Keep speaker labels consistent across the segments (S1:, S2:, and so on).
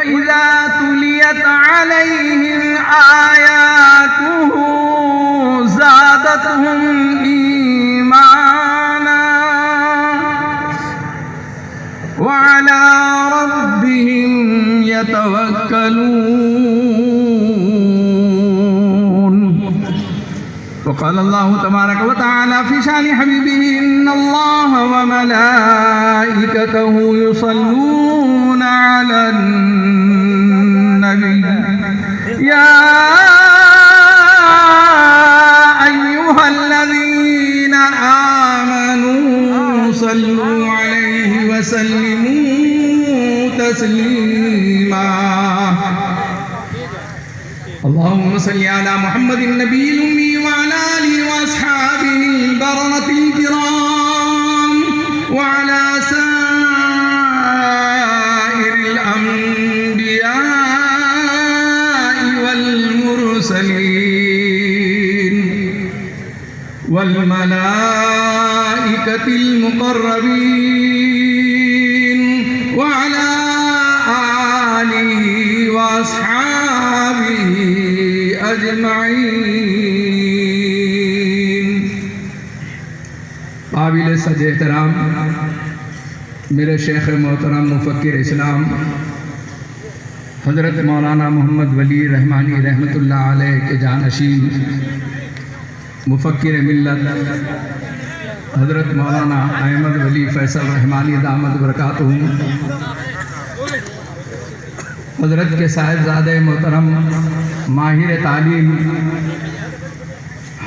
S1: وَإِذَا تُلِيَتْ عَلَيْهِمْ آيَاتُهُ زَادَتْهُمْ إِيمَانًا وَعَلَى رَبِّهِمْ يَتَوَكَّلُونَ وقال الله تبارك وتعالى في شأن حبيبه إن الله وملائكته يصلون على النبي يا أيها الذين آمنوا صلوا عليه وسلموا تسليما اللهم صل على محمد النبي الأمي وعلى آله وأصحابه البررة الكرام وعلى سائر الأنبياء والمرسلين والملائكة المقربين وعلى آله وأصحابه اجمعین۔ قابل سج احترام میرے شیخ محترم مفکر اسلام حضرت مولانا محمد ولی رحمانی رحمۃ اللہ علیہ کے جانشین مفکر ملت حضرت مولانا احمد ولی فیصل رحمانی دامت برکاتہ، حضرت کے صاحبزادہ محترم ماہر تعلیم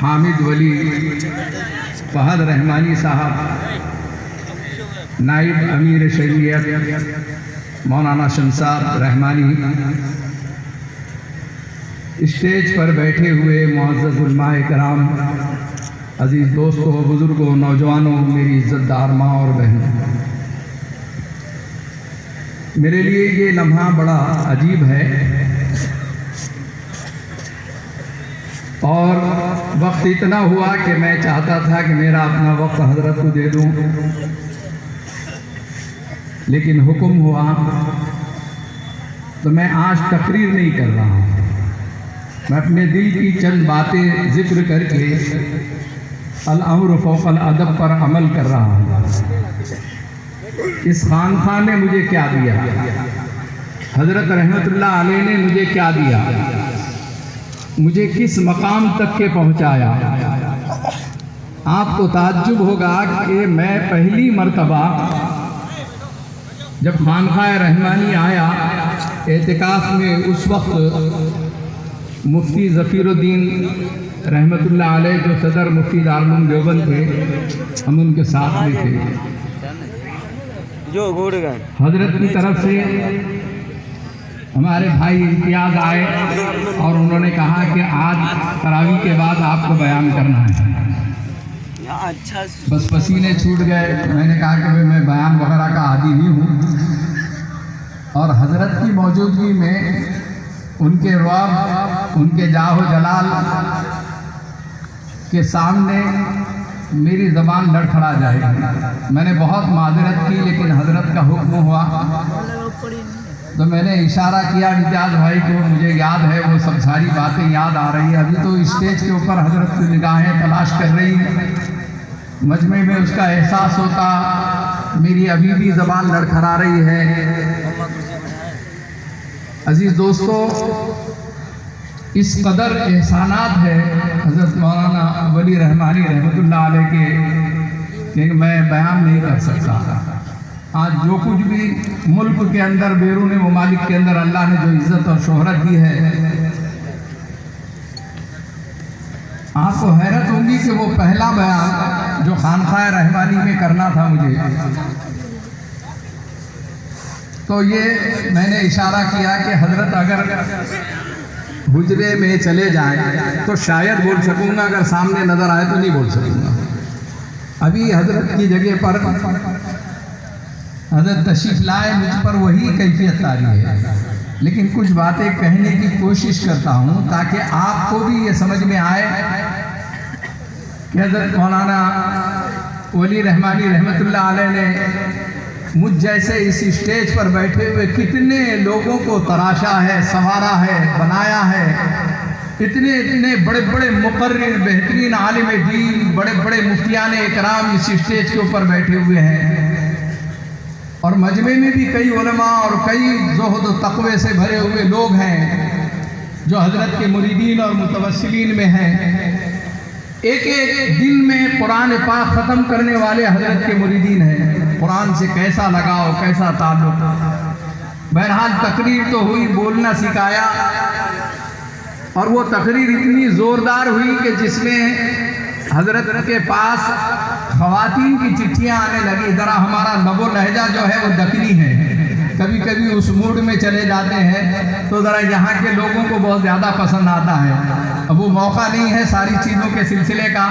S1: حامد ولی فہد رحمانی صاحب، نائب امیر شریعت مولانا شمشاد رحمانی، اسٹیج پر بیٹھے ہوئے معزز علماء کرام، عزیز دوستوں، بزرگوں، نوجوانوں، میری عزت دار ماں اور بہنوں، میرے لیے یہ لمحہ بڑا عجیب ہے اور وقت اتنا ہوا کہ میں چاہتا تھا کہ میرا اپنا وقت حضرت کو دے دوں، لیکن حکم ہوا تو میں آج تقریر نہیں کر رہا ہوں، میں اپنے دل کی چند باتیں ذکر کر کے الامر فوق الادب پر عمل کر رہا ہوں۔ اس خانقاہ نے مجھے کیا دیا، حضرت رحمت اللہ علیہ نے مجھے کیا دیا، مجھے کس مقام تک کے پہنچایا۔ آپ کو تعجب ہوگا کہ میں پہلی مرتبہ جب خانقاہ رحمانی آیا اعتکاف میں، اس وقت مفتی ظفیر الدین رحمت اللہ علیہ جو صدر مفتی دارالعلوم دیوبند تھے، ہم ان کے ساتھ میں تھے۔ حضرت کی طرف سے ہمارے بھائی امتیاز آئے اور انہوں نے کہا کہ آج تراویح کے بعد آپ کو بیان کرنا ہے۔ بس پسینے چھوٹ گئے، میں نے کہا کہ میں بیان وغیرہ کا عادی نہیں ہوں، اور حضرت کی موجودگی میں ان کے رعب، ان کے جاہ و جلال کے سامنے میری زبان لڑکھڑا جائے گی۔ میں نے بہت معذرت کی، لیکن حضرت کا حکم ہوا تو میں نے اشارہ کیا امتیاز بھائی کو، مجھے یاد ہے وہ سب ساری باتیں یاد آ رہی ہیں۔ ابھی تو اسٹیج کے اوپر حضرت کی نگاہیں تلاش کر رہی ہیں، مجمع میں اس کا احساس ہوتا، میری ابھی بھی زبان لڑکھڑا رہی ہے۔ عزیز دوستو، اس قدر احسانات ہے حضرت مولانا ولی رحمانی رحمۃ اللہ علیہ کے کہ میں بیان نہیں کر سکتا۔ آج جو کچھ بھی ملک کے اندر، بیرون ممالک کے اندر اللہ نے جو عزت اور شہرت دی ہے، آپ کو حیرت ہوگی کہ وہ پہلا بیان جو خانقاہ رحمانی میں کرنا تھا مجھے، تو یہ میں نے اشارہ کیا کہ حضرت اگر حجرے میں چلے جائیں تو شاید بول سکوں گا، اگر سامنے نظر آئے تو نہیں بول سکوں گا۔ ابھی حضرت کی جگہ پر حضرت تشریف لائے، مجھ پر وہی کیفیت طاری ہے، لیکن کچھ باتیں کہنے کی کوشش کرتا ہوں تاکہ آپ کو بھی یہ سمجھ میں آئے کہ حضرت مولانا ولی رحمانی رحمت اللہ علیہ نے مجھ جیسے اس اسٹیج پر بیٹھے ہوئے کتنے لوگوں کو تراشا ہے، سنوارا ہے، بنایا ہے. اتنے بڑے بڑے مقرر، بہترین عالم دین، بڑے بڑے مفتیان اکرام اس اسٹیج کے اوپر بیٹھے ہوئے ہیں. اور مجمع میں بھی کئی علماء اور کئی زہد و تقوی سے بھرے ہوئے لوگ ہیں جو حضرت کے مریدین اور متوسلین میں ہیں. ایک ایک دن میں قرآن پاک ختم کرنے والے حضرت کے مریدین ہیں. قرآن سے کیسا لگاؤ، کیسا تعلق. بہرحال تقریر تو ہوئی، بولنا سکھایا، اور وہ تقریر اتنی زوردار ہوئی کہ جس میں حضرت کے پاس خواتین کی چٹھیاں آنے لگی. ذرا ہمارا لب و لہجہ جو ہے وہ دکنی ہے، کبھی کبھی اس موڈ میں چلے جاتے ہیں تو ذرا یہاں کے لوگوں کو بہت زیادہ پسند آتا ہے. اب وہ موقع نہیں ہے ساری چیزوں کے سلسلے کا.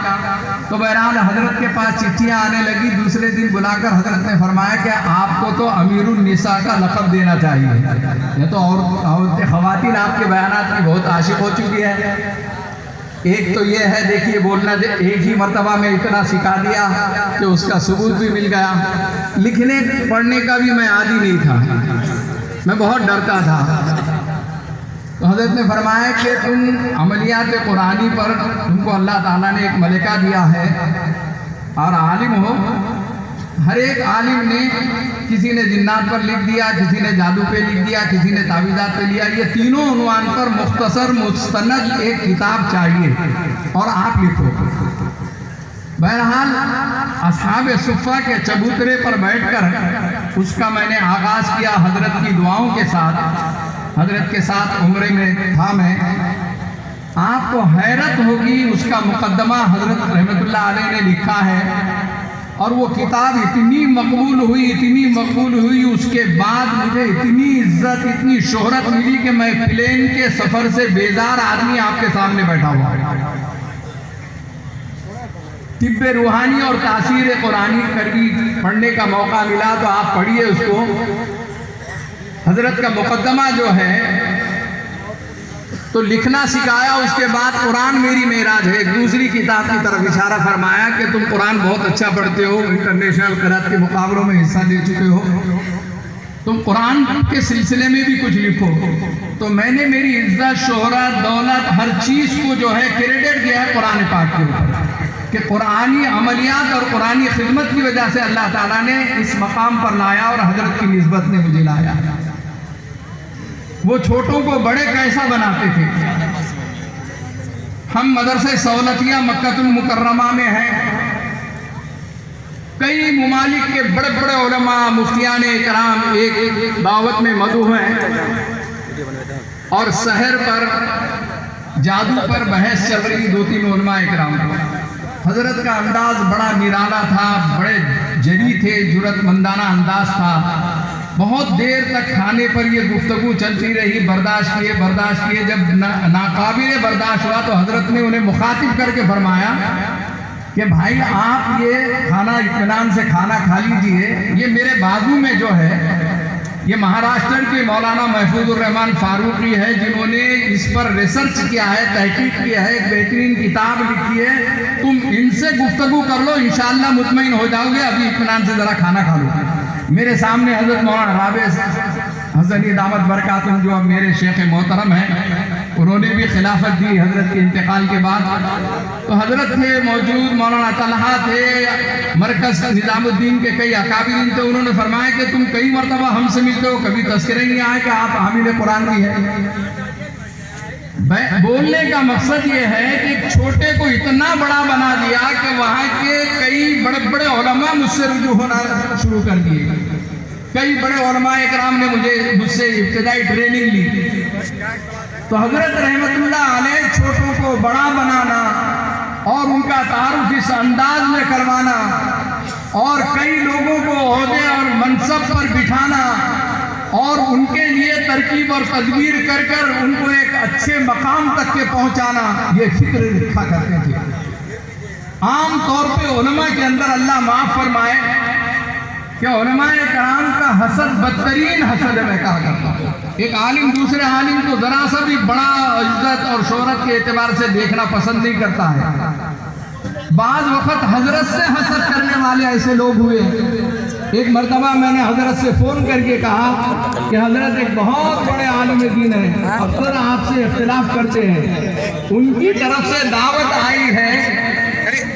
S1: تو بہرحال حضرت کے پاس چٹھیاں آنے لگی. دوسرے دن بلا کر حضرت نے فرمایا کہ آپ کو تو امیر النساء کا لقب دینا چاہیے. یہ تو اور خواتین آپ کے بیانات کی بہت عاشق ہو چکی ہے. ایک تو یہ ہے، دیکھیے بولنا ایک ہی مرتبہ میں اتنا سکھا دیا کہ اس کا ثبوت بھی مل گیا. لکھنے پڑھنے کا بھی میں عادی نہیں تھا، میں بہت ڈرتا تھا. تو حضرت نے فرمایا کہ تم عملیات قرآنی پر تم کو اللہ تعالیٰ نے ایک ملکہ دیا ہے اور عالم ہو. ہر ایک عالم نے، کسی نے جنات پر لکھ دیا، کسی نے جادو پہ لکھ دیا، کسی نے تعویذات پہ لیا. یہ تینوں عنوان پر مختصر مستند ایک کتاب چاہیے اور آپ لکھو. بہرحال اصحاب صفہ کے چبوترے پر بیٹھ کر اس کا میں نے آغاز کیا حضرت کی دعاؤں کے ساتھ. حضرت کے ساتھ عمرے میں تھا میں. آپ کو حیرت ہوگی، اس کا مقدمہ حضرت رحمت اللہ علیہ نے لکھا ہے اور وہ کتاب اتنی مقبول ہوئی. اس کے بعد مجھے اتنی عزت، اتنی شہرت ملی کہ میں پلین کے سفر سے بیزار آدمی آپ کے سامنے بیٹھا ہوا. طب روحانی اور تاثیر قرآنی کبھی پڑھنے کا موقع ملا تو آپ پڑھیے اس کو. حضرت کا مقدمہ جو ہے تو لکھنا سکھایا. اس کے بعد قرآن میری معراج ہے، ایک دوسری کتاب کی طرف اشارہ فرمایا کہ تم قرآن بہت اچھا پڑھتے ہو، انٹرنیشنل قرأت کے مقابلوں میں حصہ لے چکے ہو، تم قرآن کے سلسلے میں بھی کچھ لکھو. تو میں نے میری عزت، شہرت، دولت، ہر چیز کو جو ہے کریڈٹ دیا ہے قرآن پاک کے اوپر کہ قرآنی عملیات اور قرآنی خدمت کی وجہ سے اللہ تعالیٰ نے اس مقام پر لایا اور حضرت کی نسبت نے مجھے لایا. وہ چھوٹوں کو بڑے کیسا بناتے تھے. ہم مدرسہ سہولتیہ مکہ المکرمہ میں ہیں. کئی ممالک کے بڑے بڑے علماء، مفتیان اکرام ایک دعوت میں مدعو ہیں اور سحر پر، جادو پر بحث چل رہی 2-3 علماء اکرام. حضرت کا انداز بڑا نرالا تھا، بڑے جری تھے، جرأت مندانہ انداز تھا. بہت دیر تک کھانے پر یہ گفتگو چلتی رہی. برداشت کیے. جب ناقابل برداشت ہوا تو حضرت نے انہیں مخاطب کر کے فرمایا کہ بھائی آپ یہ کھانا اطمینان سے کھانا کھا لیجئے. یہ میرے بازو میں جو ہے یہ مہاراشٹر کے مولانا محفوظ الرحمان فاروقی ہے، جنہوں نے اس پر ریسرچ کیا ہے، تحقیق کیا ہے، ایک بہترین کتاب لکھی ہے. تم ان سے گفتگو کر لو، انشاءاللہ مطمئن ہو جاؤ گے. ابھی اطمینان سے ذرا کھانا کھا لو. میرے سامنے حضرت مولانا رابع حسنی دامت برکاتہم جو اب میرے شیخ محترم ہیں، انہوں نے بھی خلافت دی حضرت کے انتقال کے بعد. تو حضرت تھے موجود، مولانا طلحہ تھے، مرکز نظام الدین کے کئی اکابرین تھے. انہوں نے فرمایا کہ تم کئی مرتبہ ہم سے ملتے ہو، کبھی تذکرہ نہیں آیا کہ آپ حامل قرآن بھی ہیں. بولنے کا مقصد یہ ہے کہ ایک چھوٹے کو اتنا بڑا بنا دیا کہ وہاں کے کئی بڑے بڑے علماء مجھ سے رجوع ہونا شروع کر دیے. کئی بڑے علماء اکرام نے مجھ سے ابتدائی ٹریننگ لی. تو حضرت رحمت اللہ علیہ چھوٹوں کو بڑا بنانا اور ان کا تعارف اس انداز میں کروانا اور کئی لوگوں کو عہدے اور منصب پر بٹھانا اور ان کے لیے ترکیب اور تدبیر کر ان کو ایک اچھے مقام تک کے پہنچانا، یہ فکر رکھا کرتے تھے. عام طور پہ علماء کے اندر اللہ معاف فرمائے کہ علماء کرام کا حسد بدترین حسد ہے. میں کہا کرتا ہوں ایک عالم دوسرے عالم کو ذرا سا بھی بڑا عزت اور شہرت کے اعتبار سے دیکھنا پسند نہیں کرتا ہے. بعض وقت حضرت سے حسد کرنے والے ایسے لوگ ہوئے ایک مرتبہ میں نے حضرت سے فون کر کے کہا کہ حضرت ایک بہت بڑے عالم دین ہیں، اکثر آپ سے اختلاف کرتے ہیں، ان کی طرف سے دعوت آئی ہے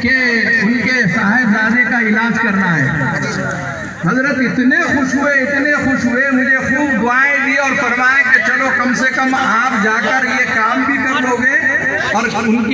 S1: کہ ان کے صاحبزادے کا علاج کرنا ہے۔ حضرت اتنے خوش ہوئے، مجھے خوب دعائیں دی اور فرمایا کہ چلو کم سے کم آپ جا کر یہ کام بھی کر لو گے اور ان کی